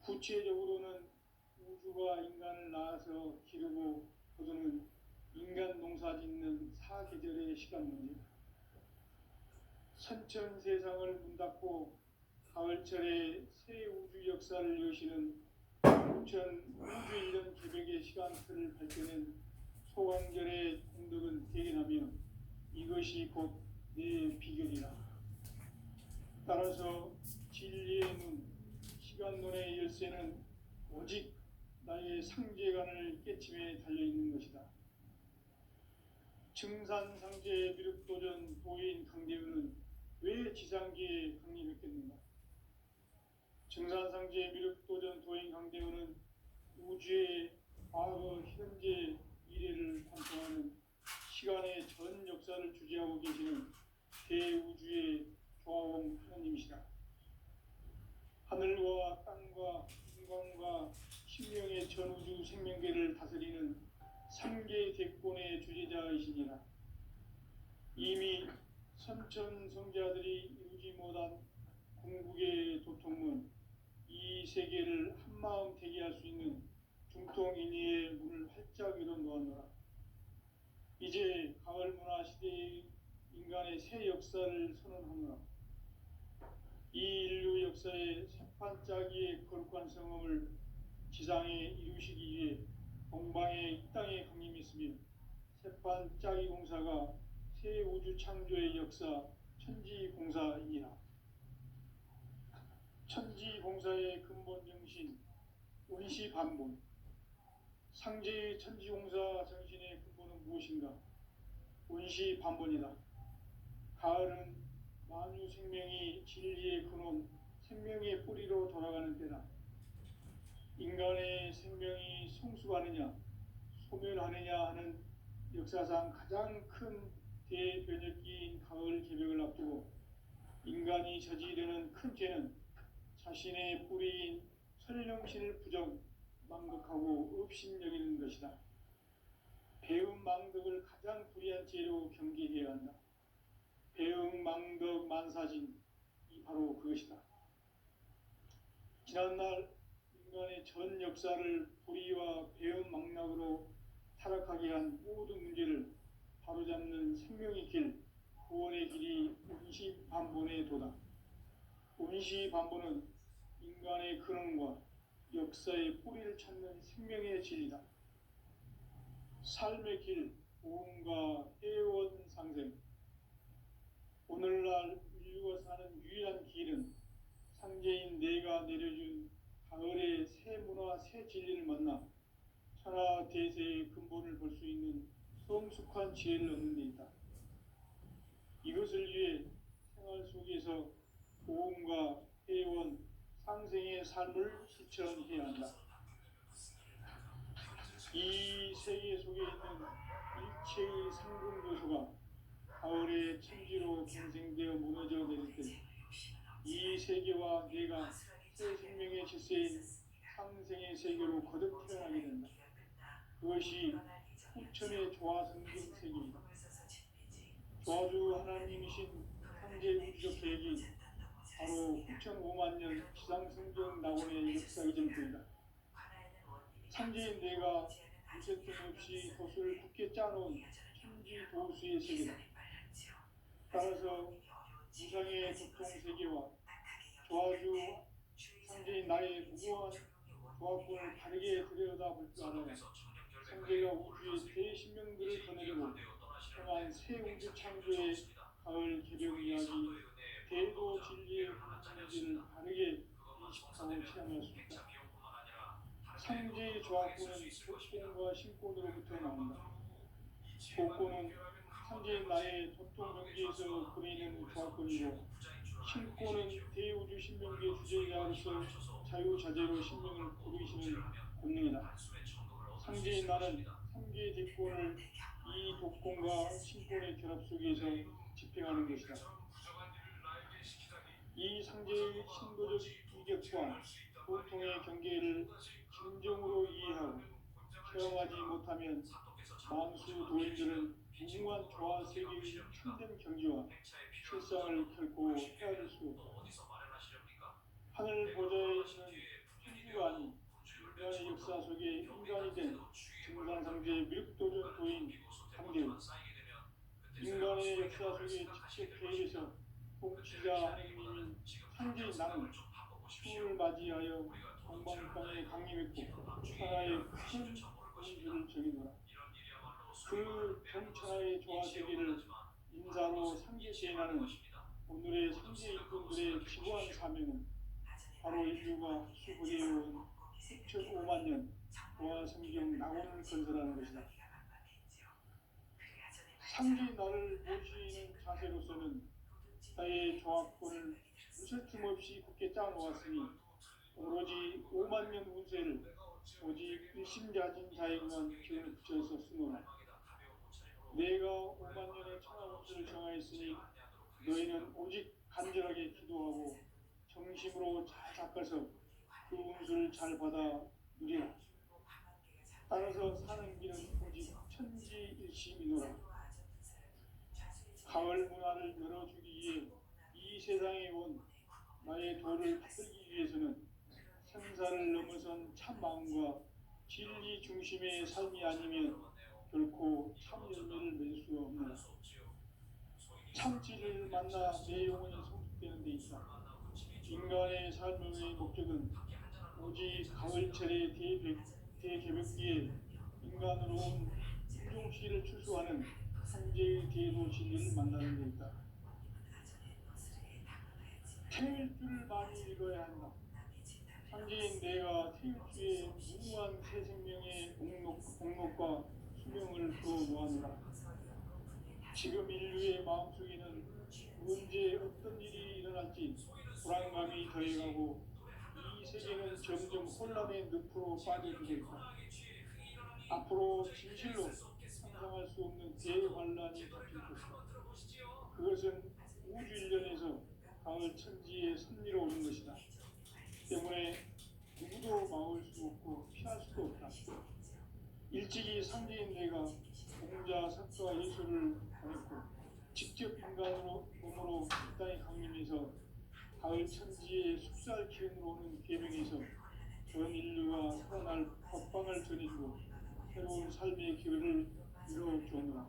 구체적으로는 우주가 인간을 낳아서 기르고 거두는 인간 농사 짓는 사계절의 시간 문제, 선천 세상을 문 닫고 가을철에 새 우주 역사를 여시는 우천 우주 이전 개벽의 시간틀을 밝혀낸 소강절의 공덕은 대견하며 이것이 곧 내 비결이라. 따라서 진리의 눈, 시간론의 열쇠는 오직 나의 상제관을 깨침에 달려있는 것이다. 증산상제 미륵도전 도인 강대우는 왜 지상계에 강림했겠는가? 증산상제 미륵도전 도인 강대우는 우주의 과거, 현재, 미래를 관통하는 시간의 전 역사를 주재하고 계시는 대우주의 조화원 하나님이시다. 하늘과 땅과 인간과 신명의 전우주 생명계를 다스리는 삼계 대권의 주제자이시니라. 이미 선천성자들이 이루지 못한 궁극의 도통은 이 세계를 한마음 되게 할 수 있는 중통인의의 문을 활짝 열어 놓았노라. 이제 가을 문화 시대의 인간의 새 역사를 선언하노라. 이 인류 역사의 새판짜기의 거룩한 성험을 지상에 이루시기 위해 동방의 이 땅에 강림했으며 새판짜기 공사가 새 우주 창조의 역사 천지공사이니라. 천지공사의 근본 정신 원시반본, 상제의 천지공사 정신의 근본은 무엇인가? 원시반본이다. 가을은 만유 생명이 진리의 근원, 생명의 뿌리로 돌아가는 때다. 인간의 생명이 성숙하느냐, 소멸하느냐 하는 역사상 가장 큰 대변혁기인 가을 개벽을 앞두고 인간이 저지르는 큰 죄는 자신의 뿌리인 설령신을 부정, 망덕하고 업신여기는 것이다. 배음 망덕을 가장 불의한 죄로 경계해야 한다. 배음 망덕 만사진, 이 바로 그것이다. 지난날 인간의 전 역사를 불의와 배음 망락으로 타락하게 한 모든 문제를 바로잡는 생명의 길, 구원의 길이 원시반본의 도다. 원시반본은 인간의 근원과 역사의 뿌리를 찾는 생명의 진리다. 삶의 길, 보험과 해원 상생. 오늘날 인류가 사는 유일한 길은 상제인 내가 내려준 가을의 새 문화, 새 진리를 만나 천하 대세의 근본을 볼 수 있는 성숙한 지혜를 얻는 데 있다. 이것을 위해 생활 속에서 보험과 해원, 상생의 삶을 실천해야 한다. 이 세계 속에 있는 일체의 상승 요소가 가을의 천지로 경생되어 무너져 내릴 때 이 세계와 내가 새 생명의 질서인 상생의 세계로 거듭 태어나게 된다. 그것이 후천의 조화성경 세계입니다. 조화주 하나님이신 상제 우주적 계획이 바로 후천 5만 년 지상성경 낙원의 역사 이전부이다. 상제인 내가 무쇠뜸 없이 돛을 굳게 짜놓은 천지 도수의 세계다. 따라서 무상의 고통 세계와 조화주 상제인 나의 무고한 조화권을 바르게 들여다볼 줄 알아야 상제가 우주의 대신명들을 거느리고 행한 새 우주 창조의 가을 개벽 이야기, 대도 진리의 문제를 바르게 인식하고 체험할 수 있다. 상제의 조화권은 복권과 신권으로부터 나온다. 복권은 상제인 나의 도통 경계에서 보이는 조화권이고, 신권은 대우주 신명계 주제자로서 자유자재로 신명을 부르시는 권능이다. 상제인 나는 상계 대권을 이 독권과 신권의 결합 속에서 집행하는 것이다. 이 상제의 신도적 이격과 보통의 경계를 진정으로 이해하고 체험하지 못하면 만수 도인들은 무궁한 조화 세계의 참된 경지와 실상을 결코 헤아릴 수 없다. 하늘 보좌에 있는 천주가 황제 미륵도전 도인 상제, 인간의 역사 속에 직접 개입해서 통치자 하느님인 상제인 나는 추을 맞이하여 동방땅에 강림했고 천하의 큰 운수를 정해놓아 그 병천하의 조화세계를 인사로 상제 제인하는 오늘의 상제 일꾼들의 지구한 사명은 바로 인류가 수부대해온 6,5만 년 조화성경 낙원을 건설하는 것이다. 상제의 나를 모시는 자세로서는 나의 조합권을 무설춤 없이 굳게 짜놓았으니 오로지 5만 년 운세를 오직 일심자진 자에게만 기운을 붙여서 쓰노라. 내가 5만 년의 천하 운수를 정하였으니 너희는 오직 간절하게 기도하고 정심으로 잘 닦아서 그 운수를 잘 받아 누리라. 따라서 사는 길은 오직 천지일심이노라. 가을 문화를 열어주기 위해 이 세상에 온 나의 도를 받들기 위해서는 생사를 넘어선 참 마음과 진리 중심의 삶이 아니면 결코 참 열매를 맺을 수 없노라. 참지를 만나 내 영혼이 성숙되는 데 있다. 인간의 삶의 목적은 오직 가을철의 대개벽기에 인간으로 온 인종시를 출소하는 상제의 대도 진리를 만나는 데 있다. 태일 줄을 많이 읽어야 한다. 상제인 내가 태일주의 무한 새 생명의 공록과 수명을 부어 놓았노라. 지금 인류의 마음속에는 언제 어떤 일이 일어날지 불안감이 더해가고 이 세계는 점점 혼란의 늪으로 빠져들고 있다. 앞으로 진실로 상상할 수 없는 대환란이 닥칠 것이다. 그것은 우주 일련에서 가을 천지에 선미로 오는 것이다. 때문에 누구도 막을 수 없고 피할 수도 없다. 일찍이 상제인 내가 공자, 석가, 예수를 보냈고 직접 인간으로 몸으로 이 땅에 강림해서 가을 천지의 숙살 기운으로 오는 계명에서 전 인류가 살아날 법방을 전해주고 새로운 삶의 기회를 이뤄주었노라.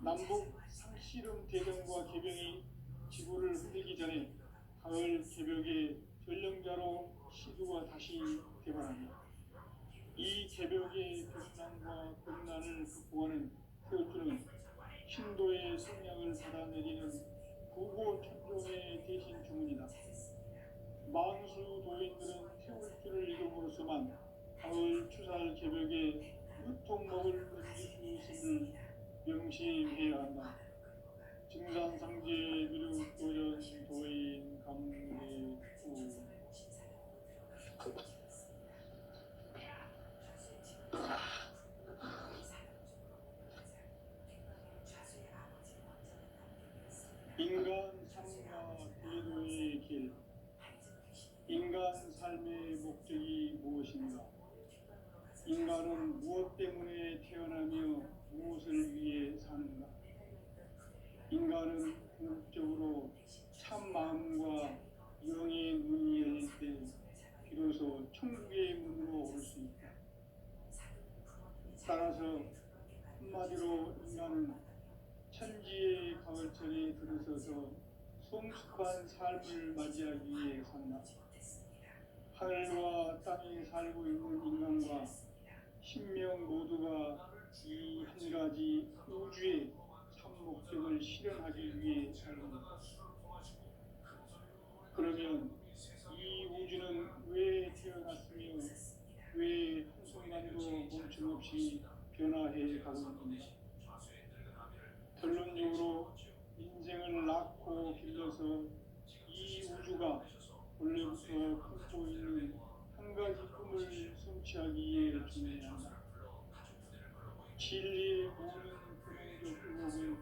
남북 상씨름 대전과 개병이 지구를 흔들기 전에 가을 개벽의 전령자로 시두가 다시 개발한다. 이 개벽의 병난과困난을 극복하는 태울주는 신도의 성량을 받아내리는 부고천종의 대신 주문이다. 만수 도인들은 태울주를 이름으로서만 가을 추살 개벽에 으통먹을 던질 수 있음을 명심해야 한다. 증산상제 미륵도전 도인 감례구 인간 삶과 대도의 길. 인간 삶의 목적이 무엇인가? 인간은 무엇 때문에 태어나며 무엇을 위해 사는가? 인간은 궁극적으로 참 마음과 영의 눈이 열릴 때 비로소 천국의 문으로 올 수 있다. 따라서 한마디로 인간은 천지의 가을철에 들어서서 성숙한 삶을 맞이하기 위해 산다. 하늘과 땅에 살고 있는 인간과 신명 모두가 이 한 가지 우주의 참 목적을 실현하기 위해 살는다. 그러면 이 우주는 왜 태어났으며 왜 한순간도 멈춤없이 변화해 가고 있는가? 결론적으로 인생을 낳고 길러서 이 우주가 원래부터 품고 있는 한 가지 꿈을 성취하기 위해 준비한다. 진리의 모든 근원적 의혹은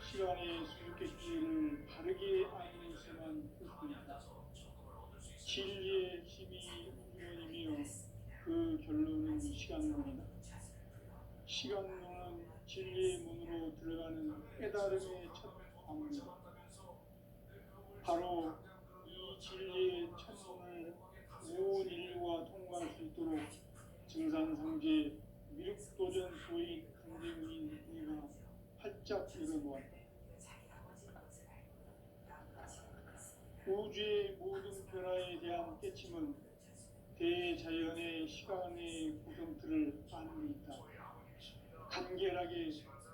시간의 수수께끼를 바르게 알면서만 풀 수 있다. 진리의 힘이 우주론이며 그 결론은 시간론이다. 시간론은 진리의 문으로 들어가는 깨달음의 첫 방문이다. 바로 이 진리의 첫문을 온 인류가 통과할 수 있도록 증산상제 미륵도전 도인 강대문인 네가 활짝 열어놓았다. 우주의 모든 변화에 대한 깨침은 대자연의 시간의 구성틀을 아는 데 있다. 간결하게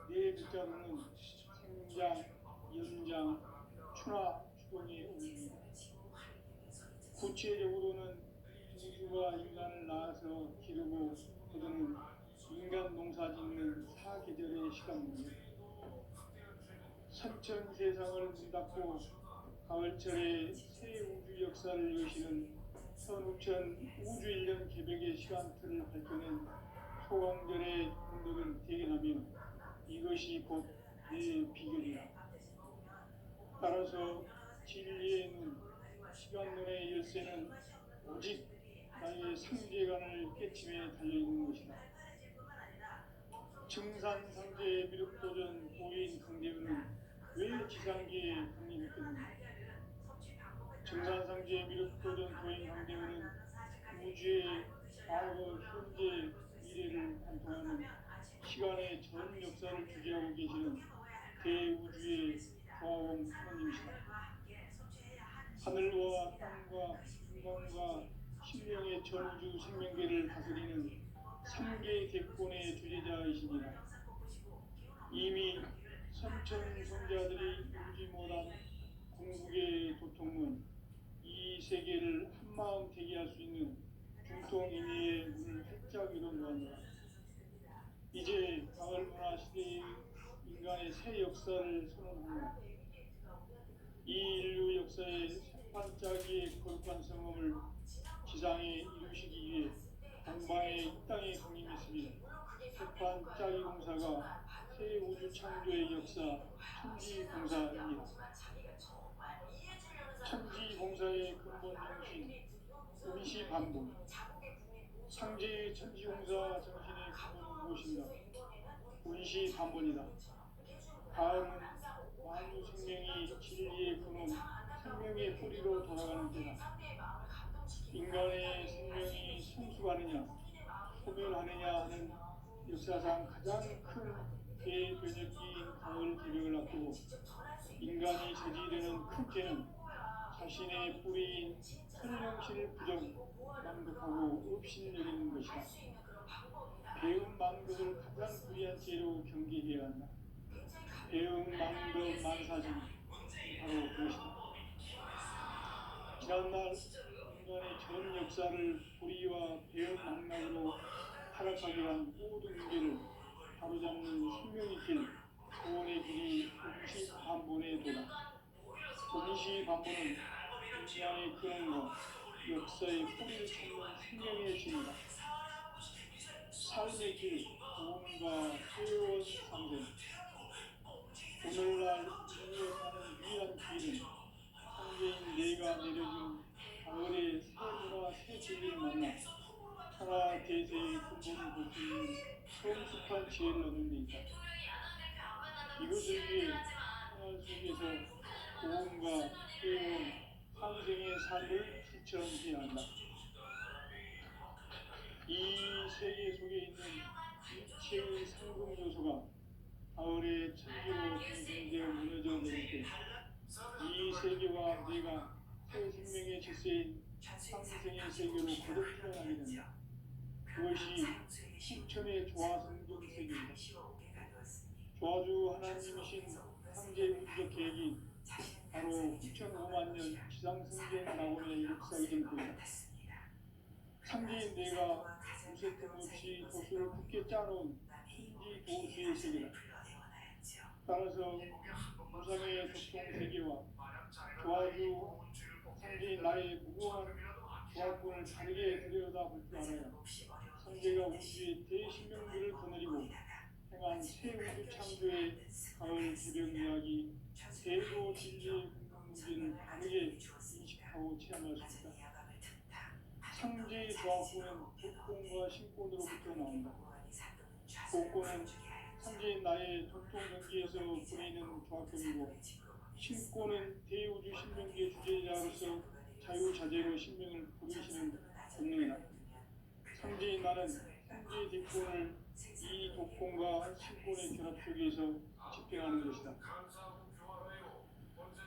네 글자로는 생장, 연장, 추나 추동의 의미이다. 구체적으로는 우주가 인간을 낳아서 기르고 거두는 인간 농사 짓는 사계절의 시간입니다. 선천 세상을 문 닫고 가을철에 새 우주 역사를 여시는 선우천 우주 1년 개벽의 시간틀을 밝혀낸 소강절의 공덕을 대견하며 이것이 곧 내 비결이다. 따라서 진리의 눈, 시간론의 열쇠는 오직 나의 상제관을 깨침에 달려있는 것이다. 증산상제의 미륵도전 도인 강대우는 왜 지상계에 강림했겠는가? 증산상제의 미륵도전 도인 강대우는 우주의 과거, 현재, 미래를 관통하는 시간의 전 역사를 주재하고 계시는 대우주의 조화원 하나님이시다. 하늘과 땅과 중간과 신명의 전우주 생명계를 다스리는 3개 대권의 주제자이시니라. 이미 선천성자들이 울지 못한 궁극의 도통은 이 세계를 한마음 되게 할 수 있는 중통인의의 문을 활짝 열어놓았노라. 이제 가을문화 시대의 인간의 새 역사를 선언합니다. 이 인류 역사의 새반짝이의 거룩한 성험을 지상에 이루시기 위해 동방의 이 땅에 강림했습니다. 새반짝이 공사가 새 우주 창조의 역사 천지공사입니다. 천지공사의 근본 정신 운시반본. 상제의 천지공사 정신의 근본은 무엇인가? 운시반본이다. 다음은 만유 생명이 진리의 근원, 생명의 뿌리로 돌아가는 때다. 인간의 생명이 성숙하느냐, 소멸하느냐 하는 역사상 가장 큰 대변혁기인 가을 개벽을 앞두고 인간이 저지르는 큰 죄는 자신의 뿌리인 선령실 부정, 망극하고 업신여기는 것이다. 배운 망극을 가장 불리한 죄로 경계해야 한다. 배운 망극 만사진, 바로 그것이다. 지난날 인간의 전 역사를 불의와 배은 망락으로 타락하게 한 모든 문제를 바로잡는 생명의 길, 구원의 길이 운시반본의 도다. 운시반본은 인간의 근원과 역사의 뿌리를 찾는 생명의 진이다. 삶의 길, 구원과 회원 상생. 오늘날 인류에 사는 유일한 길은 상제인 내가 내려준 가을의 새 문화 새 진리를 만나 천하 대세의 근본을 볼 수 있는 성숙한 지혜를 얻는 데 있다. 이것을 위해 생활 속에서 고음과 회원, 상생의 삶을 실천해야 한다. 이 세계 속에 있는 이체의 상금 요소가 가을의 천지로 생성되어 무너져 내릴 때 이 세계와 내가 새 생명의 질서인 상생의 세계로 거듭 태어나게 된다. 그것이 신천의 조화성경 세계입니다. 조화주 하나님이신 상제 우주적 계획이 바로 9,5만 년 지상승전 낙원의 역사 이전부이다. 상제인 내가 무색금 없이 도수를 굳게 짜놓은 신지 도수의 세계다. 따라서 무상의 도통 세계와 조화주 상제인 나의 무궁한 조화권을 다르게 들여다볼 줄 알아야 상제가 우주의 대신명들을 거느리고 행한 새 우주 창조의 가을 개벽 이야기, 대도 진리의 궁극 문제를 다르게 인식하고 체험할 수 있다. 상제의 조화권은 복권과 신권으로부터 나온다. 복권은 상제인 나의 전통 경기에서 보이는 조화권이고, 신권은 대우주 신명계 주제자로서 자유자재로 신명을 부르시는 본능이다. 상제인 나는 상제의 대권을 이 독공과 신권의 결합 속에서 집행하는 것이다.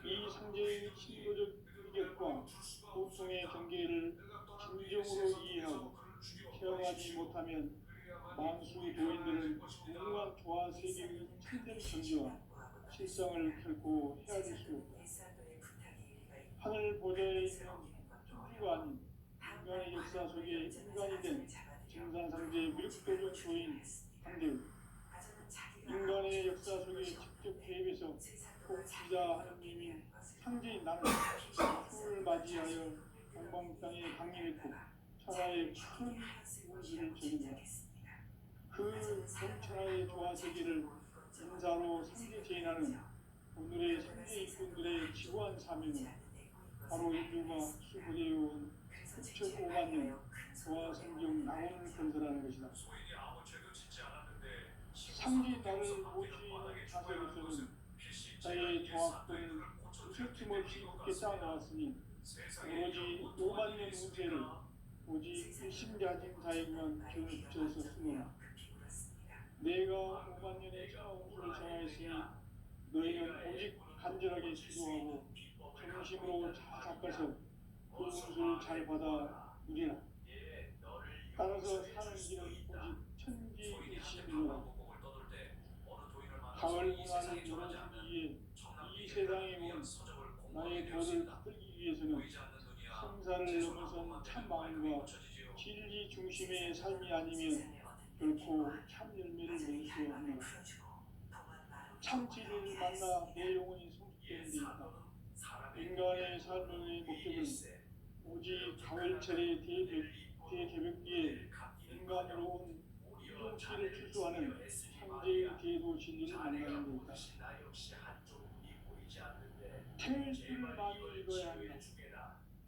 이 상제의 신도적 위력과 고통의 경계를 진정으로 이해하고 체험하지 못하면 만수 도인들은 무궁한 조화 세계의 참된 존재와 실상을 결코 헤아릴 수 없다. 하늘 보좌에 있는 천주가 아닌 인간의 역사 속에 인간이 된 증산상제의 미륵도전 도인 한대우, 인간의 역사 속에 직접 개입해서 복지자 하느님인 상제인 나는 추을 맞이하여 동방 땅에 강림했고 천하의 큰 운수를 전했다. 그 전천하의 조화 세계를 인사로 상제 제인하는 오늘의 상제 일꾼들의 지구한 사명은 바로 인류가 수고되어온 9,500만 년 조화 성경 낙원을 건설하는 것이다. 상제 나를 모시는 자세로서는 나의 조합권을 우슬틈 없이 굳게 쌓아놓았으니 오로지 5만 년 운세를 오직 일심자진 자에게만 기운을 붙여서 쓰노라. 내가 5만 년의 천하운수를 정하였으니 너희는 오직 간절하게 기도하고 정심으로 잘 닦아서 그 운수를 잘 받아 누리라. 따라서 사는 길은 오직 천지일심이로라. 가을 문화를 열어주기 위해 이 세상에 온 나의 도를 붙들기 위해서는 성사를 넘어선 참 마음과 진리 중심의 삶이 아니면 결코 참 열매를 낼 수 없노라. 참 진리를 만나 내 영혼이 성숙되는 데 있다. 인간의 삶의 목적은 오직 가을철의 대개벽기에 인간으로 온 이동치를 추수하는 상제의 대도 진리를 만나는 데 있다. 태일주를 많이 읽어야 한다.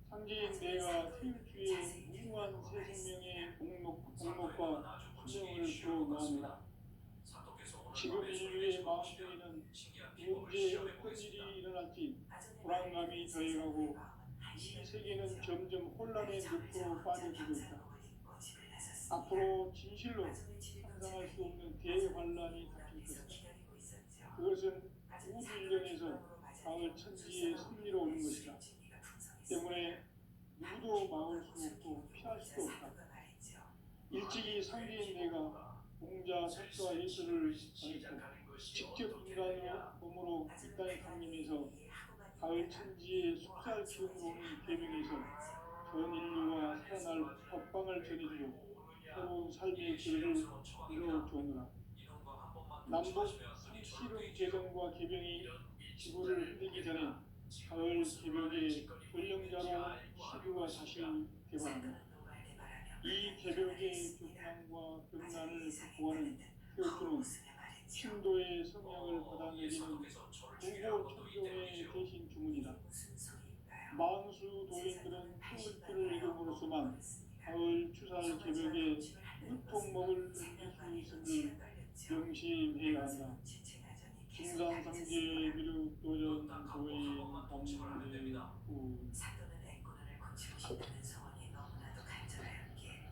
상제인 내가 태일주의 무궁한 새 생명의 공목과 수명을 풀어놓았노라. 지금 인류의 마음속에는 언제 어떤 일이 일어날지 불안감이 더해가고 이 세계는 점점 혼란의 늪으로 빠져들고 있다. 앞으로 진실로 상상할 수 없는 대환란이 닥칠 것이다. 그것은 우주 일련에서 가을 천지의 섭리로 오는 것이다. 때문에 누구도 막을 수 없고 피할 수도 없다. 일찍이 상제인 내가 공자 석가 예수를 전했고 직접 인간으로 몸으로 이 땅에 강림해서 가을 천지의 속살 기운으로 오는 계명에서 전 인류와 살아날 법방을 전해주고 새로운 삶의 길을 이루어주오느라. 남북 상씨름 개정과 개병이 지구를 흔들기 전에 가을 개벽의 전령자로 시류가 다시 개방한다. 이 개벽의 경랑과 경란을 극복하는 태울주는 신도의 성령을 받아내리는 구고 천종의 대신 주문이다. 만수 도인들은 태울주를 이름으로서만 가을 추살 개벽에 유통먹을 넘길 수 있음을 명심해야 한다. 중산상제 미륵도전 도인 범대후. 사도는 애꾸눈을 고치고 싶다는 소원이 너무나도 간절하였기에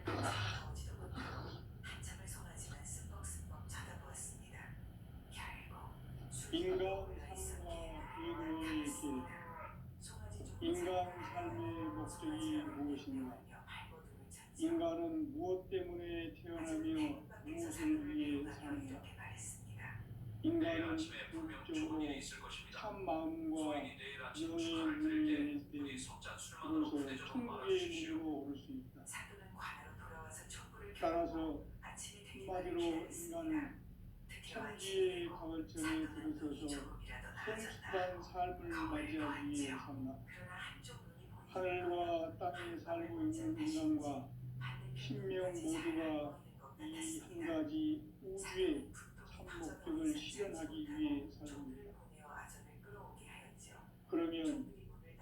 오늘 나오지도 못하고 한참을 송아지만 씀뻑씀뻑 쳐다보았습니다. 결국 인간 삶과 궤도의 길. 인간 삶의 목적이 무엇인가? 인간은 무엇 때문에 태어나며 무엇을 위해 사는가? 인간은 궁극적으로 참 마음과 영의 눈을 열릴 때 비로소 천국의 문으로 오를 수 있다. 따라서 한마디로 인간은 천지의 가을철에 들어서서 성숙한 삶을 맞이하기 위해 산다. 하늘과 땅에 살고 있는 인간과 신명 모두가 이 한 가지 우주의 참 목적을 실현하기 위해 살습니다. 그러면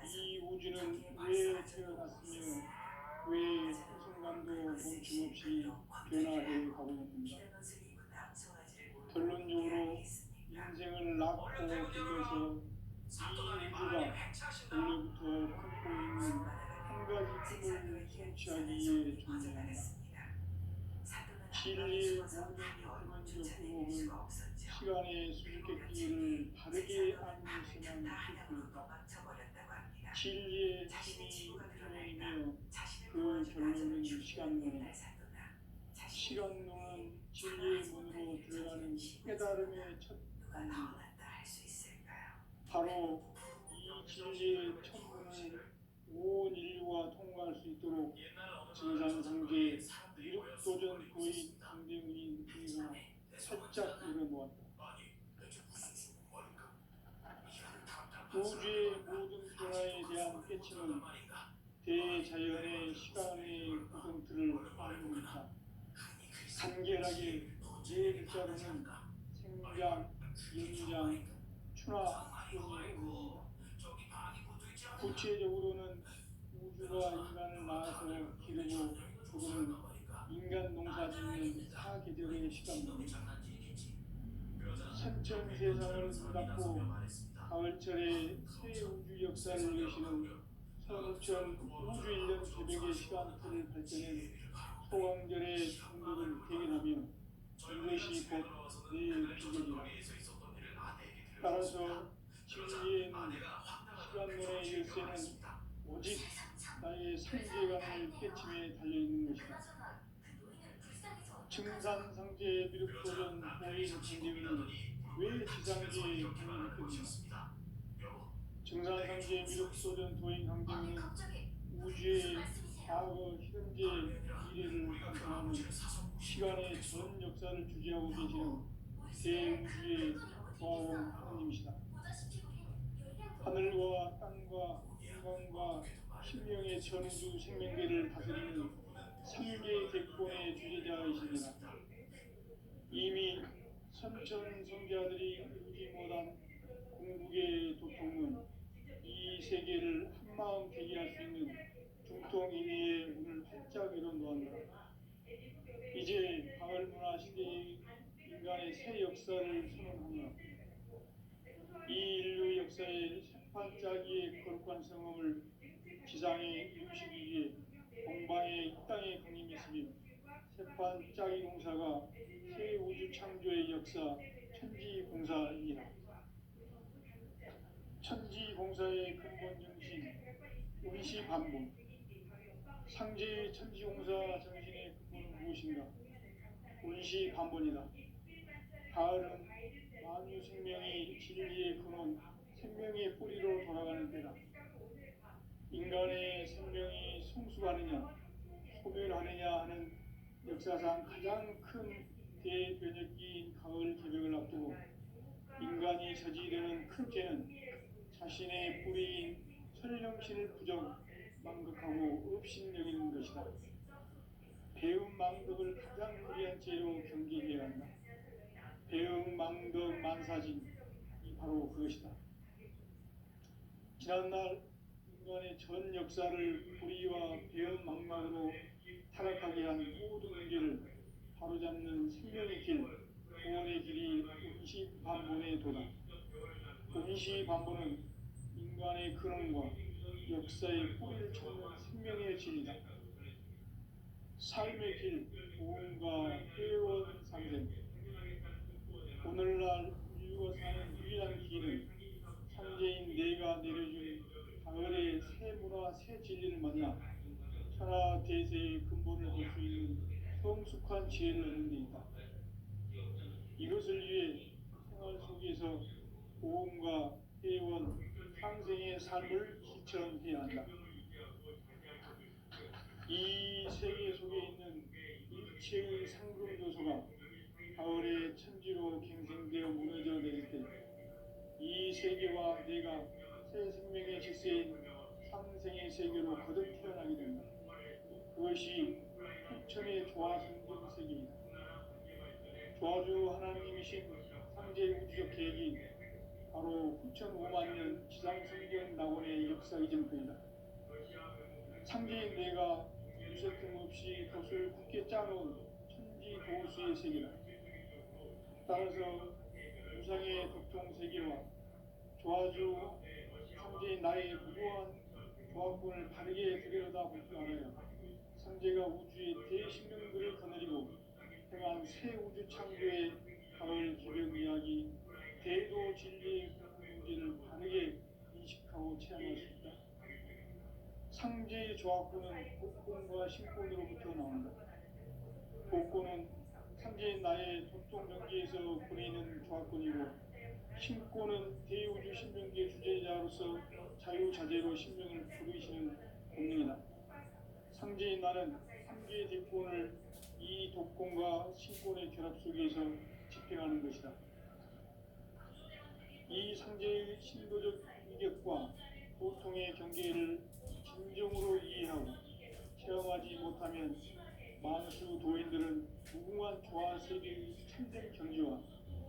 이 우주는 왜 태어났으며 왜 한순간도 멈춤없이 변화해 가고 있는가? 결론적으로 인생을 낳고 길러서 이 우주가 원래부터 품고 있는 한 가지 꿈을 성취하기 위해 존재한다. 진리의 모든 근원적 의혹은 시간의 수수께끼를 바르게 알면서만 풀 수 있다. 진리의 힘이 근원이며 그 결론은 시간론이다. 시간론은 진리의 문으로 들어가는 깨달음의 첫 단계이다. 바로 이 진리의 첫 문을 온 인류가 통과할 수 있도록 증산상계 미륵도전 도인 강대문인 우리가 살짝 이뤄놓았다. 우주의 모든 변화에 대한 깨침은 대자연의 시간의 구성틀을 아는 것이다. 간결하게 네 글자로는 생장, 연장, 추나 등이 의미입니다. 구체적으로는 우주가 인간을 낳아서 기르고 죽음은 인간 농사 짓는 사계절의 시간입니다. 선천 세상을 닫고 가을철에 새 우주 역사를 이루시는 선천 우주 1년 새벽의 시간틀을 발견한 소강절의 성도를 대견하며 이것이 곧 내 비결이다. 따라서 진리에는 시간론의 열쇠는 오직 나의 상제관을 깨침에 달려있는 것이다. 증산상제 미륵도전 도인 강대문은 왜 지상계에 강림했겠는가? 증산상제 미륵도전 도인 강대문은 우주의 과거, 현재, 미래를 관통하는 시간의 전 역사를 주재하고 계시는 대우주의 조화원 하나님이시다. 하늘과 땅과 인간과 신명의 전우주 생명계를 다스리는 3개 객본의 주제자이시니라. 이미 선천 성자들이 이루지 못한 궁극의 도통은 이 세계를 한마음 대기할 수 있는 중통인의의 문을 활짝 열어놓았노라. 이제 가을 문화 시대의 인간의 새 역사를 선언하며 이 인류 역사의 세판짜기의 거룩한 성험을 지상에 이루시기 위해 동방의 이 땅에 강림했으며 세판짜기 공사가 새 우주 창조의 역사 천지공사이니라. 천지공사의 근본 정신 운시반본. 상제의 천지공사 정신의 근본은 무엇인가? 운시반본이다. 가을은 만유 생명이 진리의 근원, 생명의 뿌리로 돌아가는 때다. 인간의 생명이 성숙하느냐, 소멸하느냐 하는 역사상 가장 큰 대변혁기인 가을 개벽을 앞두고 인간이 저지르는 큰 죄는 자신의 뿌리인 설령신을 부정, 망극하고 업신여기는 것이다. 배음 망덕을 가장 무리한 죄로 경계해야 한다. 배음 망덕 만사진, 이 바로 그것이다. 지난날 인간의 전 역사를 불의와 배음 망막으로 타락하게 한 모든 문제를 바로잡는 생명의 길, 구원의 길이 운시반본의 도다. 운시반본은 인간의 근원과 역사의 뿌리를 찾는 생명의 진리다. 삶의 길, 구원과 회원 상생. 오늘날 인류가 사는 유일한 길은 상제인 내가 내려준 가을의 새 문화, 새 진리를 만나 천하 대세의 근본을 볼 수 있는 성숙한 지혜를 얻는 데 있다. 이것을 위해 생활 속에서 보험과 회원, 상생의 삶을 실천해야 한다. 이 세계 속에 있는 일체의 상금 요소가 가을의 천지로 갱생되어 무너져 내릴 때 이 세계와 내가 새 생명의 질서인 상생의 세계로 거듭 태어나게 된다. 그것이 후천의 조화성경 세계이다. 조화주 하나님이신 상제 우주적 계획이 바로 후천 5만 년 지상성경 낙원의 역사 이전편이다. 상제인 내가 유세틈 없이 돛을 굳게 짜놓은 천지 도수의 세계다. 따라서 우상의 독통 세계와 조화주 상제인 나의 무고한 조합권을 바르게 들여다볼 줄 알아야 상제가 우주의 대신령들을 거느리고 행한 새 우주 창조의 가을 개벽 이야기, 대도 진리의 문제를 바르게 인식하고 체험할 수 있다. 상제의 조합구는 복권과 신권으로부터 나온다. 복권은 상제인 나의 전통 경기에서 보내는 조합권이고, 신권은 대우주 신명기의 주제자로서 자유자재로 신명을 부르시는 본능이다. 상제인 나는 상제의 대권을 이 독권과 신권의 결합 속에서 집행하는 것이다. 이 상제의 신도적 위력과 고통의 경계를 진정으로 이해하고 체험하지 못하면 만수 도인들은 무궁한 조화 세계의 참된 경지와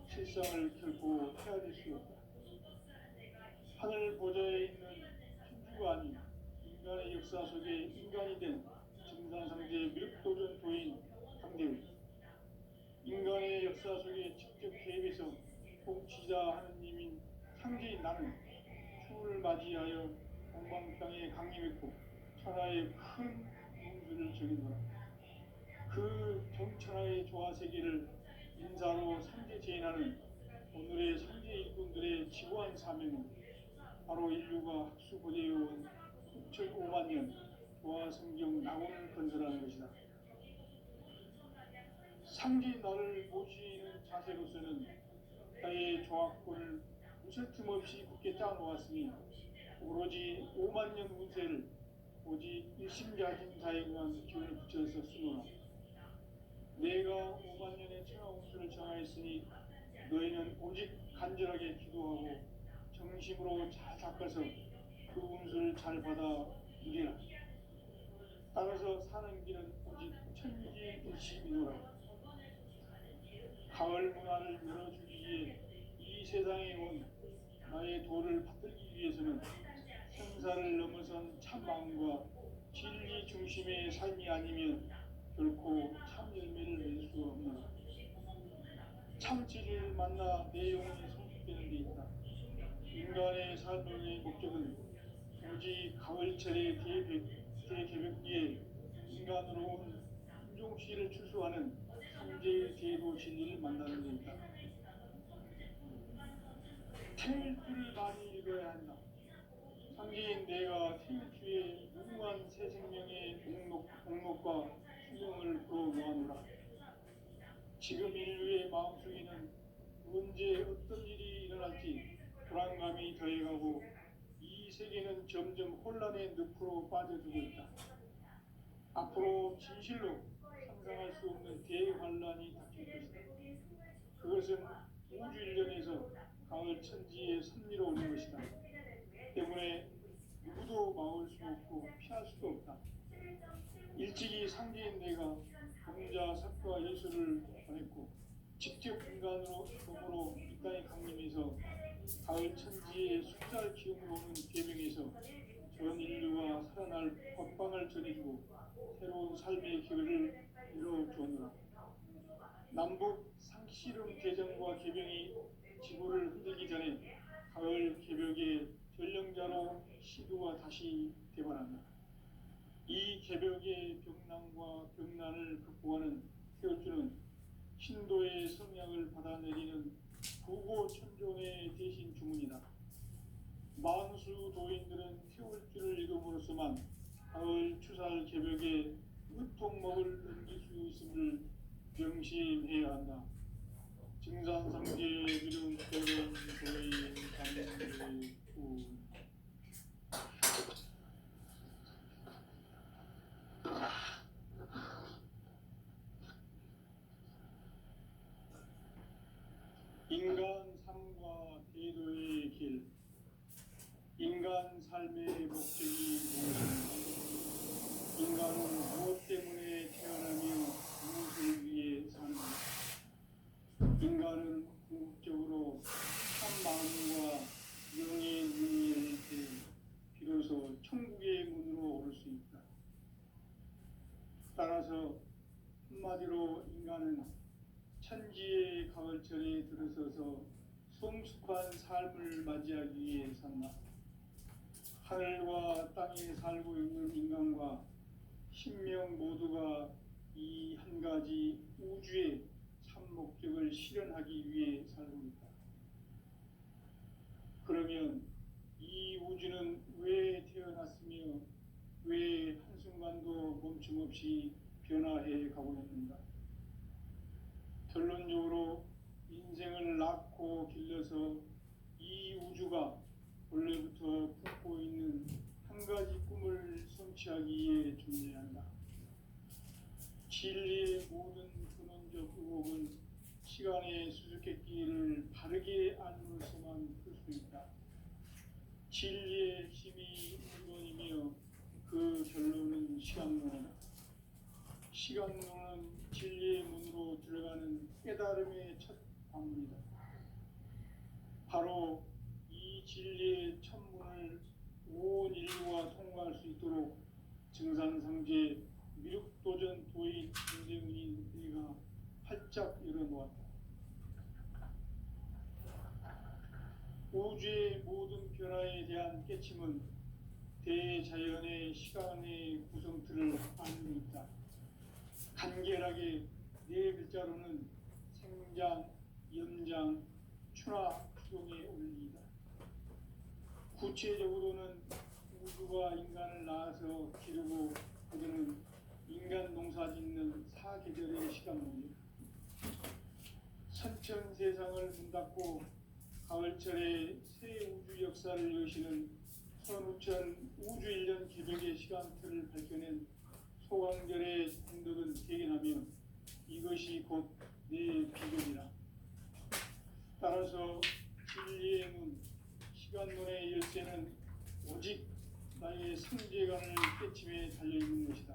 실상을 결코 헤아릴 수 없다. 하늘 보좌에 있는 천주가 아닌 인간의 역사 속에 인간이 된 증산상제의 미륵도전 도인 강대우, 인간의 역사 속에 직접 개입해서 통치자 하느님인 상제인 나는 추를 맞이하여 동방땅에 강림했고 천하의 큰 문수를 정인노라. 그 정천하의 조화세계를 인사로 상제 제인하는 오늘의 상제 일꾼들의 지구한 사명은 바로 인류가 학수고대해온 6,500만 년 조화성경 낙원을 건설하는 것이다. 상제인 나를 모시는 자세로서는 나의 조합권을 무슨 틈없이 굳게 짜놓았으니 오로지 5만 년 운세를 오직 일심가진 자에게만 기운을 붙여서 쓰노라. 내가 5만 년의 천하 운수를 정하였으니 너희는 오직 간절하게 기도하고 정심으로 잘 닦아서 그 운수를 잘 받아 누리라. 따라서 사는 길은 오직 천지일심이노라. 가을 문화를 열어주기 위해 이 세상에 온 나의 도를 받들기 위해서는 생사를 넘어선 참 마음과 진리 중심의 삶이 아니면 결코 참 열매를 낼 수 없노라. 참 진리를 만나 내 영혼이 성숙되는 데 있다. 인간의 삶의 목적은 오직 가을철의 대개벽기에 인간으로 온 인종씨를 출소하는 상제의 제도 진리를 만나는 데 있다. 태일주를 많이 읽어야 한다. 상제인 내가 태일주의 무궁한 새 생명의 목록과 수명을 풀어 모아노라. 지금 인류의 마음속에는 언제 어떤 일이 일어날지 불안감이 더해가고 이 세계는 점점 혼란의 늪으로 빠져들고 있다. 앞으로 진실로 상상할 수 없는 대환란이 닥칠 것이다. 그것은 우주 일련에서 가을 천지에 선미로 오는 것이다. 때문에 누구도 막을 수 없고 피할 수도 없다. 일찍이 상제인 내가 공자, 석과 예술을 보냈고 직접 인간으로 몸으로 이 땅에 강림해서 가을 천지의 숫살 기운으로 오는 계명에서 전 인류가 살아날 법방을 전해주고 새로운 삶의 기회를 이뤄주었노라. 남북 상씨름 개정과 개병이 지구를 흔들기 전에 가을 개벽의 전령자로 시도가 다시 대발한다. 이 개벽의 병난과 병난을 극복하는 태울주는 신도의 성약을 받아내리는 구고천종의 대신 주문이다. 만수 도인들은 태울주를 이름으로서만 가을 추살 개벽에 으통먹을 넘길 수 있음을 명심해야 한다. 증산상제 미륵 대전 도인 강대구 인간 삶과 대도의 길. 인간 삶의 목적이 무엇인가? 인간은 무엇 때문에 태어나며 무엇을 위해 사는가? 인간은 궁극적으로 참 마음과 영의 눈이 열릴 때 비로소 천국의 문으로 오를 수 있다. 따라서 한마디로 인간은 천지의 가을철에 들어서서 성숙한 삶을 맞이하기 위해 산다. 하늘과 땅에 살고 있는 인간과 신명 모두가 이 한 가지 우주의 참 목적을 실현하기 위해 살고 있다. 그러면 이 우주는 왜 태어났으며 왜 한순간도 멈춤 없이 변화해 가고 있는가? 결론적으로 인생을 낳고 길러서 이 우주가 원래부터 품고 있는 한 가지 꿈을 성취하기 위해 존재한다. 진리의 모든 근원적 의혹은 시간의 수수께끼를 바르게 알므로서만 풀 수 있다. 진리의 핵심이 1번이며 그 결론은 시간론이다. 시간론은 진리의 문으로 들어가는 깨달음의 첫 관문이다. 바로 이 진리의 첫 문을 온 인류가 통과할 수 있도록 증산상제 미륵도전 도인 김대훈인 내가 활짝 열어놓았다. 우주의 모든 변화에 대한 깨침은 대자연의 시간의 구성틀을 알고 있다. 간결하게 네 글자로는 생장, 연장, 추나 추동의 원리이다. 구체적으로는 우주가 인간을 낳아서 기르고 거두는 인간 농사짓는 사계절의 시간론이다. 선천 세상을 문 닫고 가을철에 새 우주 역사를 여시는 선우천 우주 1년 개벽의 시간틀을 밝혀낸 소강절의 행덕은 대견하며 이것이 곧 내 비전이라. 따라서 진리의 문, 시간론의 열쇠는 오직 나의 상제관을 깨침에 달려있는 것이다.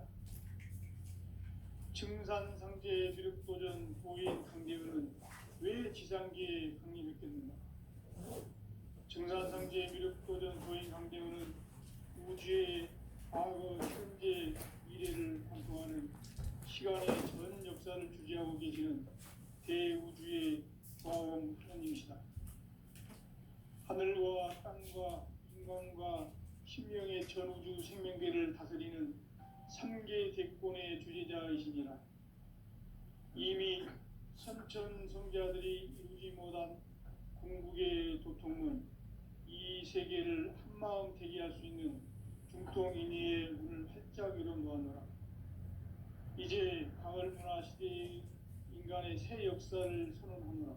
증산상제 미륵도전 도인 강대훈은 왜 지상계에 강림했겠는가? 증산상제 미륵도전 도인 강대훈은 우주의 과거, 현재, 미래를 관통하는 시간의 전 역사를 주재하고 계시는 대우주의 과원 하나님이시다. 하늘과 땅과 인간과 신명의 전우주 생명계를 다스리는 3계 대권의 주재자이시니라. 이미 선천 성자들이 이루지 못한 궁극의 도통은 이 세계를 한마음 되게 할 수 있는 중통인의의 문을 활짝 열어놓았노라. 이제 가을 문화 시대의 인간의 새 역사를 선언하노라.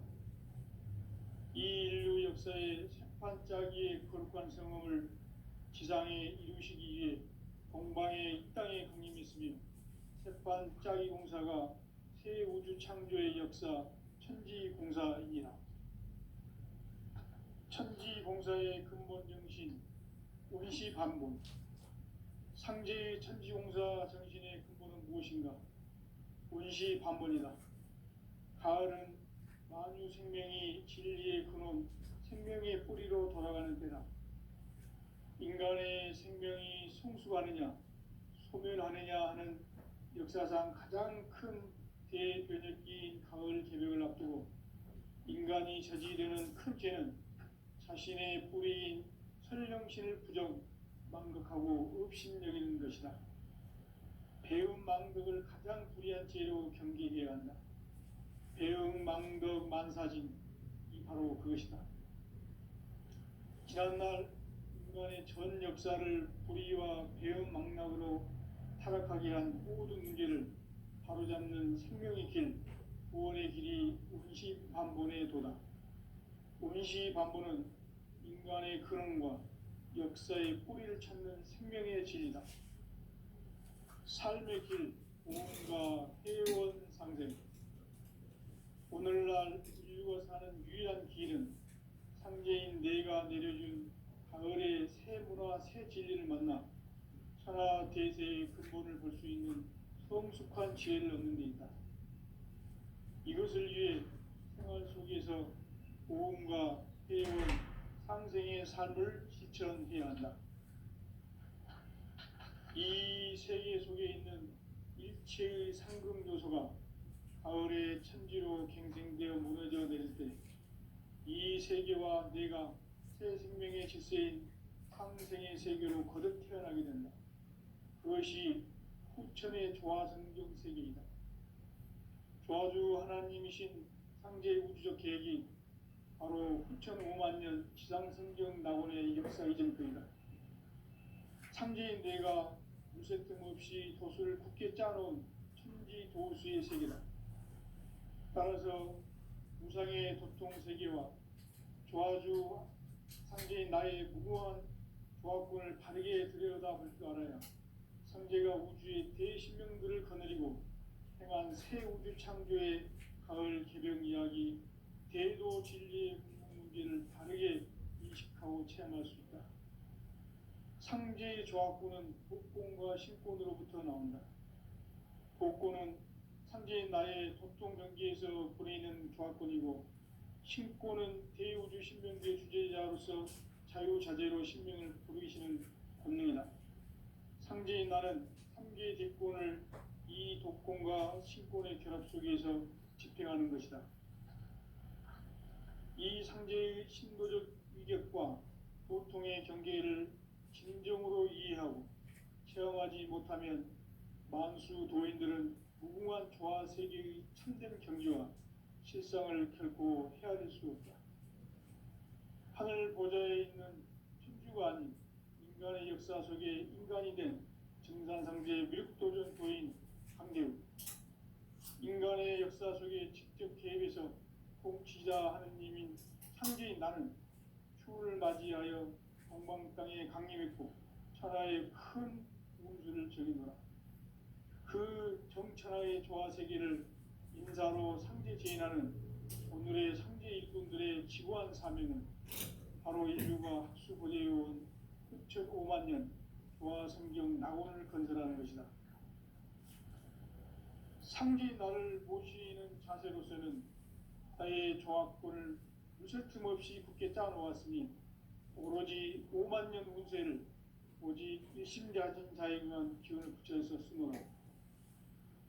이 인류 역사의 새판짜기의 거룩한 성험을 지상에 이루시기 위해 동방의 이 땅에 강림했으며 새판짜기 공사가 새 우주 창조의 역사 천지공사이니라. 천지공사의 근본 정신 운시반본. 상제의 천지공사 정신의 근본은 무엇인가? 운시반본이다. 가을은 만유 생명이 진리의 근원, 생명의 뿌리로 돌아가는 때다. 인간의 생명이 성숙하느냐, 소멸하느냐 하는 역사상 가장 큰 대변혁기인 가을 개벽을 앞두고 인간이 저지르는 큰 죄는 자신의 뿌리인 설령신을 부정, 망극하고 업신여기는 것이다. 배움 망덕을 가장 불의한 죄로 경계해야 한다. 배움 망덕 만사진, 이 바로 그것이다. 지난날 인간의 전 역사를 불의와 배움 망락으로 타락하게 한 모든 문제를 바로잡는 생명의 길, 구원의 길이 운시반본의 도다. 운시반본은 인간의 근원과 역사의 뿌리를 찾는 생명의 진리다. 삶의 길, 공과 회원 상생. 오늘날 인류가 사는 유일한 길은 상제인 내가 내려준 가을의 새 문화, 새 진리를 만나 천하 대세의 근본을 볼 수 있는 성숙한 지혜를 얻는 데 있다. 이것을 위해 생활 속에서 고음과 회원, 상생의 삶을 실천해야 한다. 이 세계 속에 있는 일체의 상금 요소가 가을의 천지로 갱생되어 무너져 내릴 때 이 세계와 내가 새 생명의 질서인 상생의 세계로 거듭 태어나게 된다. 그것이 후천의 조화성경 세계이다. 조아주 하나님이신 상제 우주적 계획이 바로 9,500만 년 지상성경 낙원의 역사 이전입니다. 창제인 뇌가 무쇠 틈 없이 도수를 굳게 짜놓은 천지 도수의 세계다. 따라서 우상의 도통 세계와 조아주 상제인 나의 무궁한 조합권을 바르게 들여다볼 줄 알아야 상제가 우주의 대신명들을 거느리고 행한 새 우주 창조의 가을 개벽 이야기, 대도 진리의 궁극 문제를 바르게 인식하고 체험할 수 있다. 상제의 조합권은 복권과 신권으로부터 나온다. 복권은 상제인 나의 도통 경계에서 보내는 조합권이고, 신권은 대우주 신명계의 주제자로서 자유자재로 신명을 부르시는 권능이다. 상제인 나는 3개의 대권을 이 독권과 신권의 결합 속에서 집행하는 것이다. 이 상제의 신도적 위격과 도통의 경계를 진정으로 이해하고 체험하지 못하면 만수 도인들은 무궁한 조화 세계의 참된 경지와 실상을 결코 헤아릴 수 없다. 하늘 보좌에 있는 천주가 아닌 인간의 역사 속에 인간이 된 증산상제 미륵도전 도인 강대우, 인간의 역사 속에 직접 개입해서 통치자 하느님인 상제인 나는 추후를 맞이하여 동방 땅에 강림했고 천하의 큰 운수를 정해노라. 그 정천하의 조화 세계를 인사로 상제 제인하는 오늘의 상제 일꾼들의 지구한 사명은 바로 인류가 학수 보내해온 6,500만 년 조화 성경 낙원을 건설하는 것이다. 상제인 나를 모시는 자세로서는 나의 조합권을 무쇠 틈 없이 굳게 짜놓았으니 오로지 5만 년 운세를 오직 일심가진 자에게만 기운을 붙여서 쓰노라.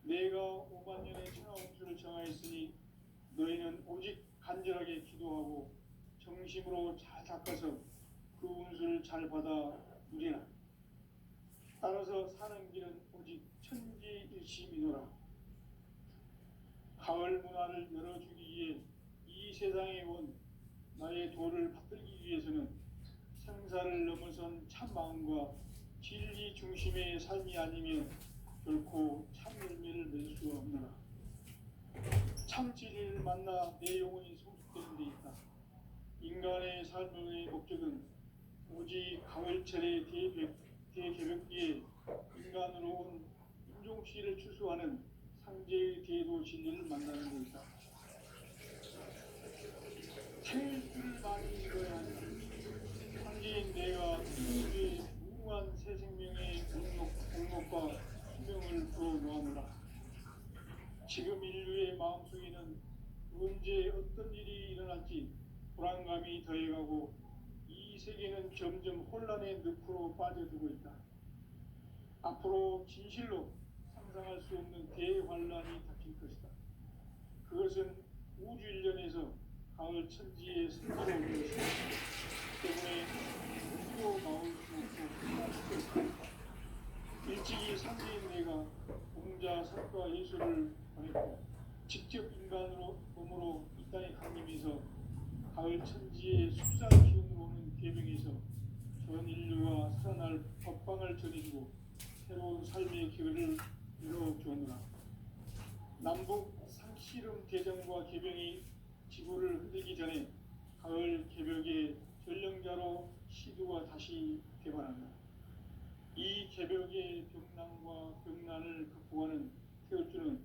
내가 5만 년의 천하 운수를 정하였으니 너희는 오직 간절하게 기도하고 정심으로 잘 닦아서 그 운수를 잘 받아 누리라. 따라서 사는 길은 오직 천지일심이노라. 가을 문화를 열어주기 위해 이 세상에 온 나의 도를 받들기 위해서는 생사를 넘어선 참 마음과 진리 중심의 삶이 아니면 결코 참 열매를 맺을 수가 없노라. 참 진리를 만나 내 영혼이 성숙되는 데 있다. 인간의 삶의 목적은 오직 가을철의 대개벽기에 인간으로 온 인종시를 추수하는 상제의 대도 진리를 만나는 데 있다. 태일주를 많이 읽어야 하는 상제인 내가 우주의 무궁한 새 생명의 공력과 수명을 불어놓아노라. 지금 인류의 마음속에는 언제 어떤 일이 일어날지 불안감이 더해가고 이 세계는 점점 혼란의 늪으로 빠져들고 있다. 앞으로 진실로 상상할 수 없는 대환란이 닥칠 것이다. 그것은 우주 일련에서 가을 천지의 승리로 오는 것이다. 때문에 우리로 나올 수 없고 일찍이 상제인 내가 공자 석과 예수를 보냈고 직접 인간으로 몸으로 이 땅에 강림해서 가을 천지의 숫살 기운으로 오는 계명에서 전 인류가 살아날 법방을 전해주고 새로운 삶의 기회를 열어주었노라. 남북 상씨름 대전과 개병이 지구를 흔들기 전에 가을 개벽의 전령자로 시두가 다시 개발한다. 이 개벽의 병난과 병난을 극복하는 태울주는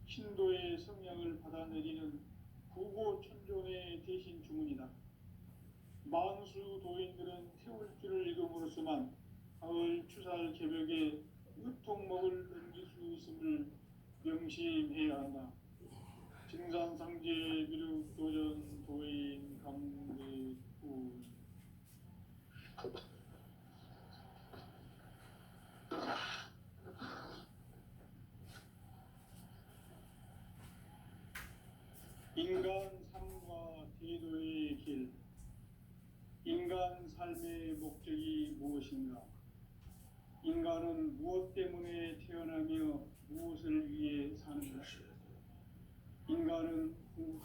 신도의 성량을 받아내리는 구고천종의 대신 주문이다. 만수 도인들은 태울주를 읽음으로써만 가을 추살 개벽에 의통목을 넘길 수 있음을 명심해야 한다. 증산상제 미륵도전 도인 강대구 인간 삶과 대도의 길. 인간 삶의 목적이 무엇인가? 인간은 무엇 때문에 태어나며 무엇을 위해 사는 것인가? 말은